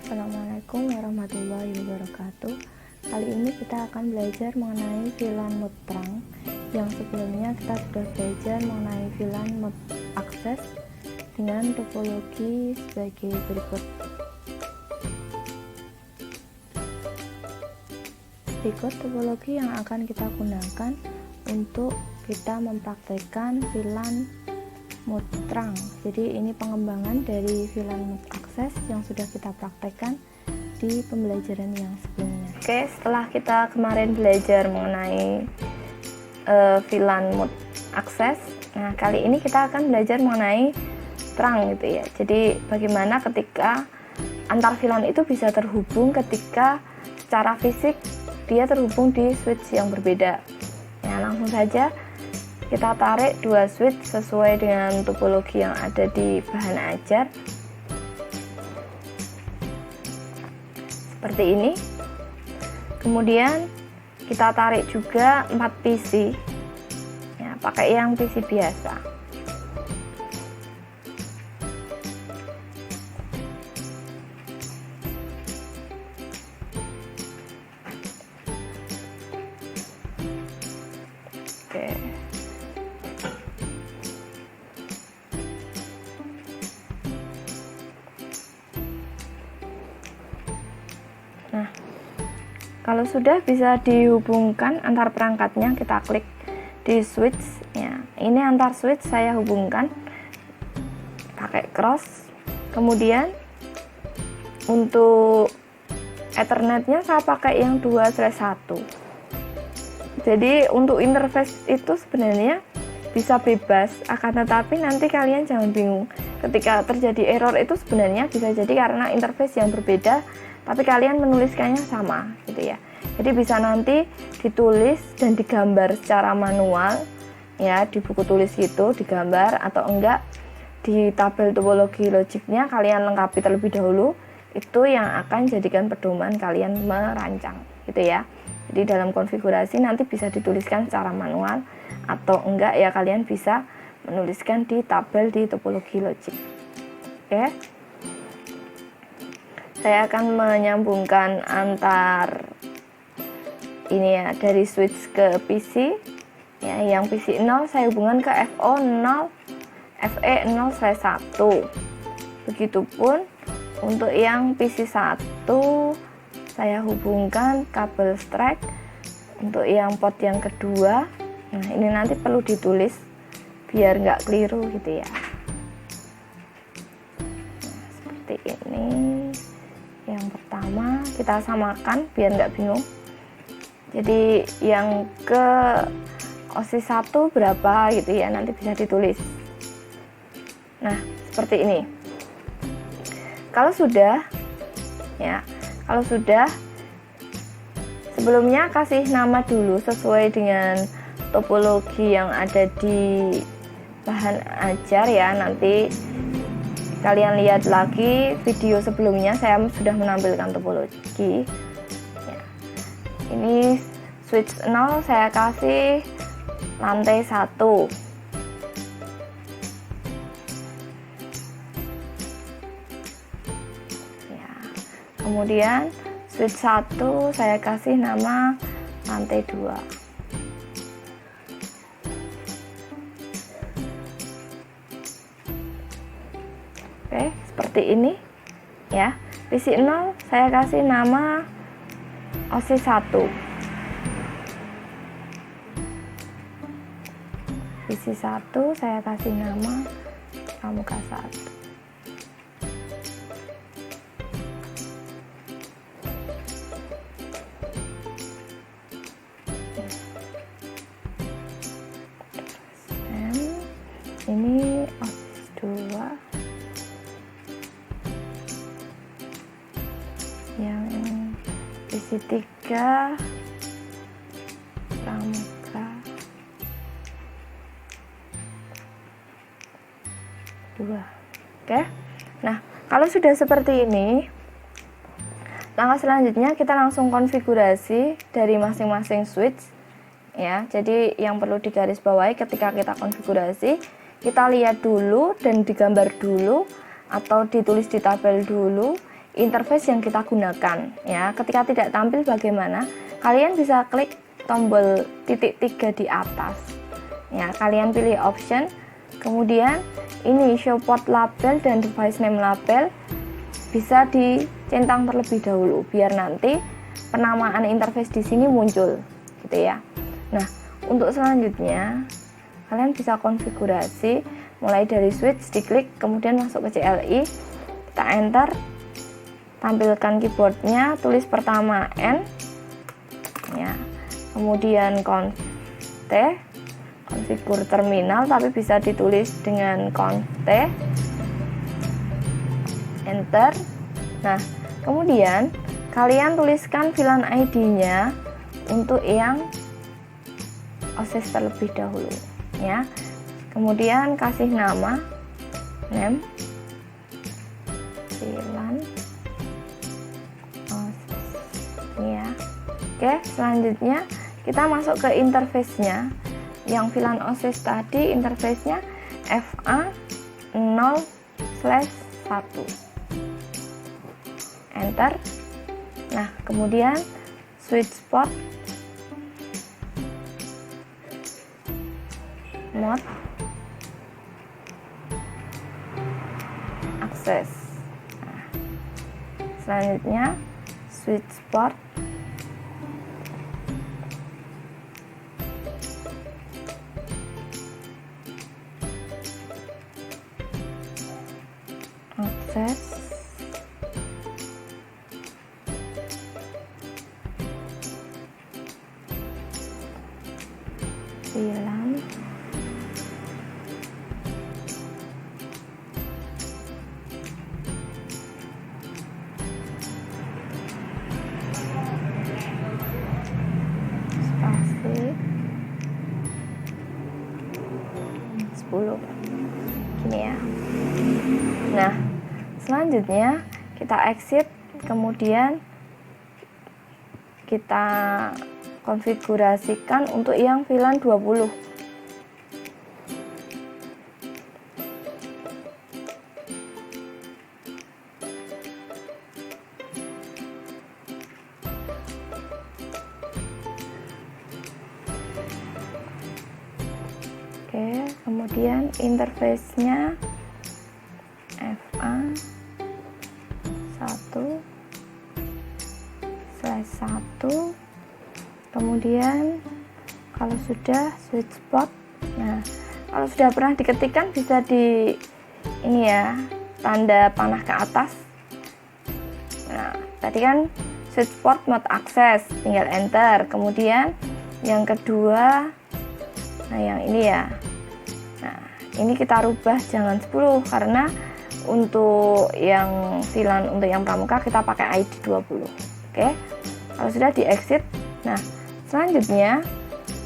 Assalamualaikum warahmatullahi wabarakatuh. Kali ini kita akan belajar mengenai VLAN mode terang. Yang sebelumnya kita sudah belajar mengenai VLAN mode akses dengan topologi sebagai berikut. Berikut topologi yang akan kita gunakan untuk kita mempraktekkan VLAN mode terang. Jadi ini pengembangan dari VLAN mode akses yang sudah kita praktekkan di pembelajaran yang sebelumnya. Oke, setelah kita kemarin belajar mengenai VLAN mode akses, nah kali ini kita akan belajar mengenai terang gitu ya. Jadi bagaimana ketika antar VLAN itu bisa terhubung ketika secara fisik dia terhubung di switch yang berbeda. Ya, langsung saja kita tarik dua switch sesuai dengan topologi yang ada di bahan ajar. Seperti ini. Kemudian kita tarik juga 4 PC. Ya, pakai yang PC biasa. Oke. Nah, kalau sudah bisa dihubungkan antar perangkatnya, kita klik di switch ya. Ini antar switch saya hubungkan pakai cross. Kemudian untuk Ethernetnya saya pakai yang 2/1. Jadi untuk interface itu sebenarnya bisa bebas, akan tetapi nanti kalian jangan bingung ketika terjadi error. Itu sebenarnya bisa jadi karena interface yang berbeda, tapi kalian menuliskannya sama gitu ya. Jadi bisa nanti ditulis dan digambar secara manual ya, di buku tulis gitu digambar, atau enggak di tabel topologi logiknya kalian lengkapi terlebih dahulu. Itu yang akan jadikan pedoman kalian merancang gitu ya. Jadi dalam konfigurasi nanti bisa dituliskan secara manual, atau enggak ya kalian bisa menuliskan di tabel di topologi logik. Oke. Saya akan menyambungkan antar ini ya, dari switch ke PC ya. Yang PC 0 saya hubungkan ke FO 0 FE 0/1. Begitupun untuk yang PC 1 saya hubungkan kabel strike untuk yang port yang kedua. Nah, ini nanti perlu ditulis biar nggak keliru gitu ya. Nah, seperti ini. Yang pertama kita samakan biar nggak bingung. Jadi yang ke OSIS 1 berapa gitu ya, nanti bisa ditulis. Nah, seperti ini. Kalau sudah ya, kalau sudah, sebelumnya kasih nama dulu sesuai dengan topologi yang ada di bahan ajar ya. Nanti kalian lihat lagi video sebelumnya, saya sudah menampilkan topologi ya. Ini switch 0 saya kasih lantai 1. Ya. Kemudian switch 1 saya kasih nama lantai 2. Oke, seperti ini ya. PC 0 saya kasih nama OSIS 1. PC 1 saya kasih nama Pramuka 1. Ini OSIS 2. Yang PC 3 Pramuka 2. Oke. Nah, kalau sudah seperti ini, langkah selanjutnya kita langsung konfigurasi dari masing-masing switch ya. Jadi yang perlu digarisbawahi ketika kita konfigurasi, kita lihat dulu dan digambar dulu atau ditulis di tabel dulu interface yang kita gunakan ya. Ketika tidak tampil bagaimana? Kalian bisa klik tombol titik 3 di atas ya, kalian pilih option, kemudian ini show port label dan device name label bisa dicentang terlebih dahulu biar nanti penamaan interface di sini muncul gitu ya. Nah, untuk selanjutnya kalian bisa konfigurasi mulai dari switch, diklik kemudian masuk ke CLI, kita enter, tampilkan keyboardnya, tulis pertama N ya, kemudian conf T, konfigur terminal, tapi bisa ditulis dengan conf T, enter. Nah, kemudian kalian tuliskan VLAN ID-nya untuk yang OSIS terlebih dahulu ya. Kemudian kasih nama name VLAN OSIS ya. Oke, selanjutnya kita masuk ke interface-nya. Yang VLAN OSIS tadi interface-nya FA0/1. Enter. Nah, kemudian switch port mode akses. Nah, selanjutnya switch port akses, VLAN spasi 10 gini ya. Nah, selanjutnya kita exit, kemudian kita konfigurasikan untuk yang VLAN 20. Oke, kemudian interface-nya FA1/1, kemudian kalau sudah switch port. Nah, kalau sudah pernah diketikkan bisa di ini ya, tanda panah ke atas. Nah, tadi kan switch port mode akses, tinggal enter. Kemudian yang kedua, nah yang ini ya. Nah, ini kita rubah jangan 10 karena untuk yang VLAN untuk yang pramuka kita pakai ID 20. Oke. Kalau sudah di exit. Nah, selanjutnya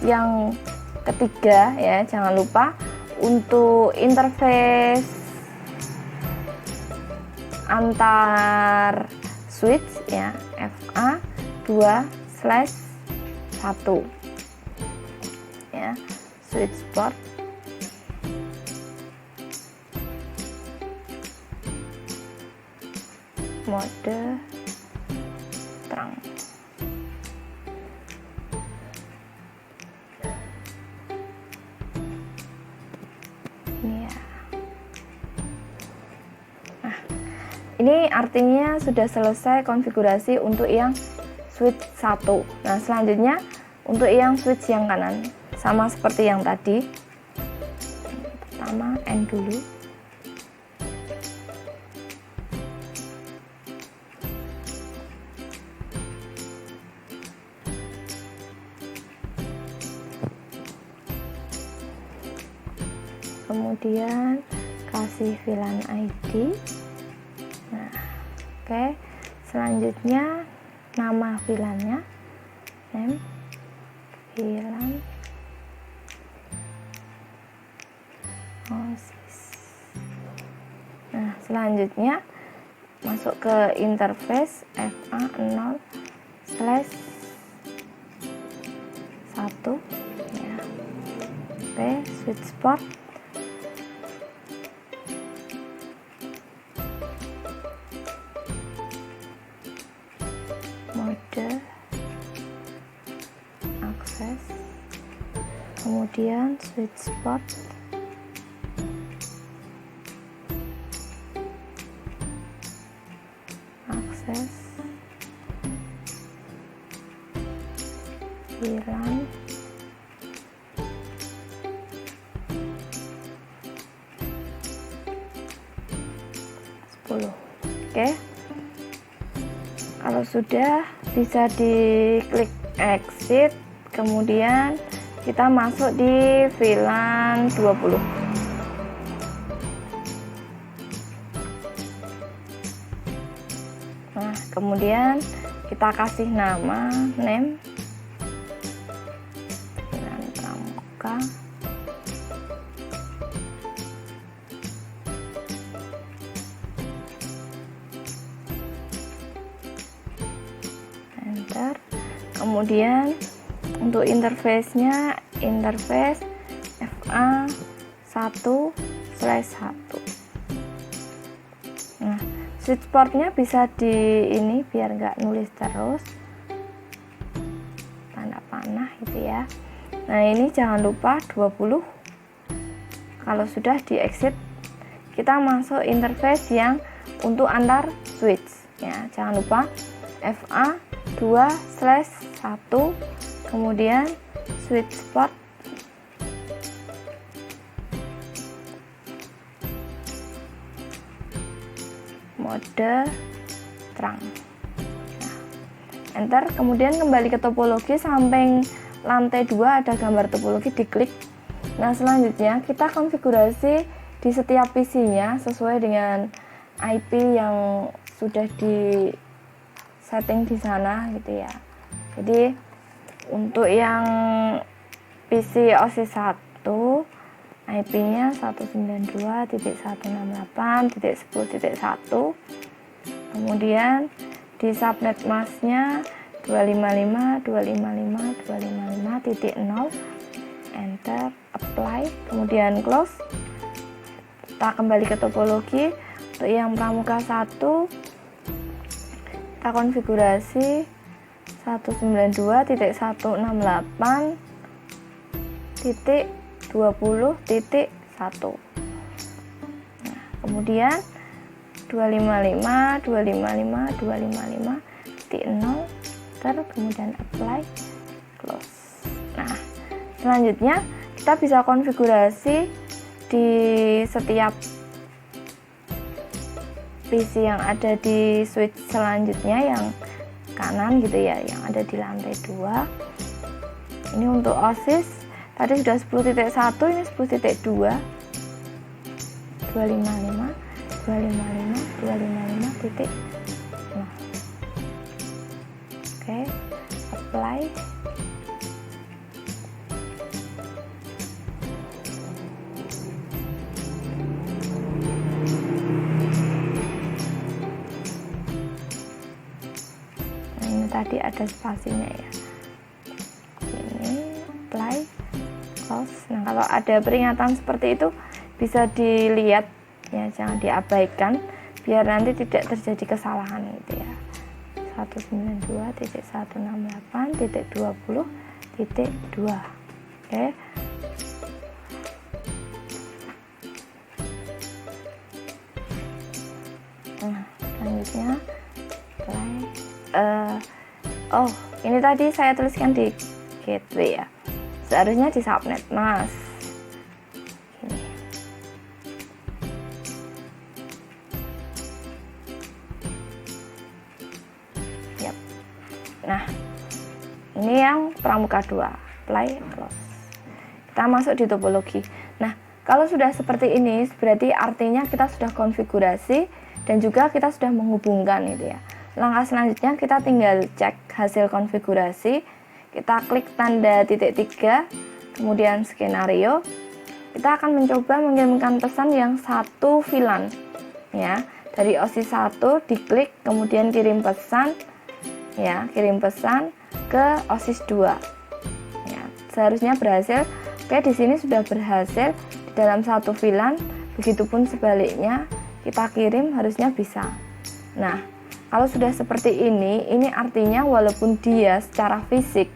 yang ketiga ya, jangan lupa untuk interface antar switch ya, FA2/1 ya, switch port mode terang. Ini ya. Nah, ini artinya sudah selesai konfigurasi untuk yang switch 1. Nah, selanjutnya untuk yang switch yang kanan sama seperti yang tadi. Pertama N dulu. Kemudian kasih VLAN ID. Nah, oke. Selanjutnya nama VLAN-nya, name VLAN OSIS. Nah, selanjutnya masuk ke interface FA0/1 ya. Oke, switch port. kemudian sweet spot, akses, VLAN, oke. Kalau sudah, bisa diklik exit, kemudian kita masuk di VLAN 20. Nah, kemudian kita kasih nama, name VLAN Pramuka. Enter. Kemudian untuk interface-nya, interface FA1/1. Nah, switch port-nya bisa di ini biar nggak nulis terus, tanda panah gitu ya. Nah, ini jangan lupa 20. Kalau sudah di exit, kita masuk interface yang untuk antar switch ya. Jangan lupa FA2/1, kemudian switch port, mode terang. Nah, enter, kemudian kembali ke topologi sampai lantai 2 ada gambar topologi, diklik. Nah, selanjutnya kita konfigurasi di setiap PC-nya sesuai dengan IP yang sudah di setting di sana gitu ya. Jadi untuk yang PC OSIS 1 IP-nya 192.168.10.1, kemudian di subnet mask-nya 255.255.255.0, enter, apply, kemudian close. Kita kembali ke topologi. Untuk yang Pramuka 1 kita konfigurasi 192.168.20.1. Nah, kemudian 255.255.255.0, kemudian apply, close. Nah, selanjutnya kita bisa konfigurasi di setiap PC yang ada di switch selanjutnya yang kanan gitu ya, yang ada di lantai 2. Ini untuk OSIS tadi sudah 10.1, ini 10.2, 255.255.0. Oke, apply. Tadi ada spasinya ya, ini apply, close. Nah, kalau ada peringatan seperti itu bisa dilihat ya, jangan diabaikan biar nanti tidak terjadi kesalahan gitu ya. 192.168.20.2. Oke. Nah, selanjutnya apply. Oh, ini tadi saya tuliskan di gateway ya, seharusnya di subnet mas. Ini. Yap. Nah, ini yang Pramuka 2, apply, close. Kita masuk di topologi. Nah, kalau sudah seperti ini berarti artinya kita sudah konfigurasi dan juga kita sudah menghubungkan gitu ya. Langkah selanjutnya kita tinggal cek hasil konfigurasi. Kita klik tanda titik 3, kemudian skenario. Kita akan mencoba mengirimkan pesan yang satu VLAN ya. Dari OSIS 1 diklik, kemudian kirim pesan ya, kirim pesan ke OSIS 2. Ya, seharusnya berhasil. Oke, di sini sudah berhasil di dalam satu VLAN. Begitupun sebaliknya, kita kirim harusnya bisa. Nah, kalau sudah seperti ini artinya walaupun dia secara fisik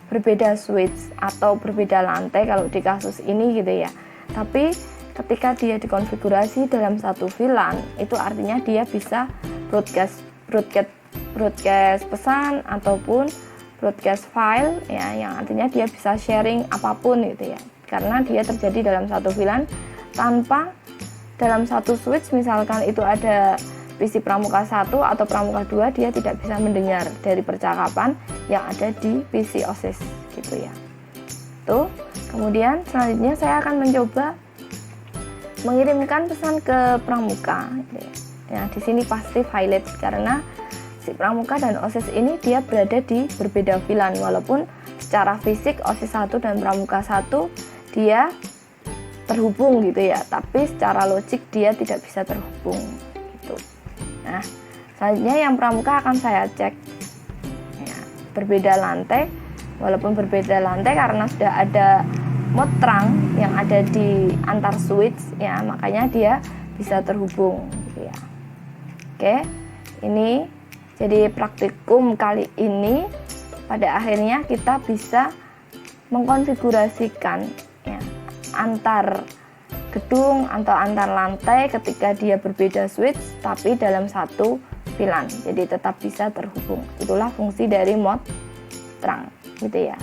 berbeda switch atau berbeda lantai kalau di kasus ini gitu ya. Tapi ketika dia dikonfigurasi dalam satu VLAN, itu artinya dia bisa broadcast pesan ataupun broadcast file ya, yang artinya dia bisa sharing apapun gitu ya. Karena dia terjadi dalam satu VLAN tanpa dalam satu switch, misalkan itu ada PC Pramuka 1 atau Pramuka 2, dia tidak bisa mendengar dari percakapan yang ada di PC OSIS gitu ya. Tuh, kemudian selanjutnya saya akan mencoba mengirimkan pesan ke Pramuka gitu ya. Ya, di sini pasti highlight karena si Pramuka dan OSIS ini dia berada di berbeda VLAN, walaupun secara fisik OSIS 1 dan Pramuka 1 dia terhubung gitu ya, tapi secara logik dia tidak bisa terhubung gitu. Nah, selanjutnya yang Pramuka akan saya cek ya, berbeda lantai, walaupun berbeda lantai karena sudah ada mode terang yang ada di antar switch ya, makanya dia bisa terhubung gitu ya. Oke, ini jadi praktikum kali ini pada akhirnya kita bisa mengkonfigurasikan ya, antar gedung atau antar lantai ketika dia berbeda switch tapi dalam satu VLAN, jadi tetap bisa terhubung. Itulah fungsi dari mode terang gitu ya.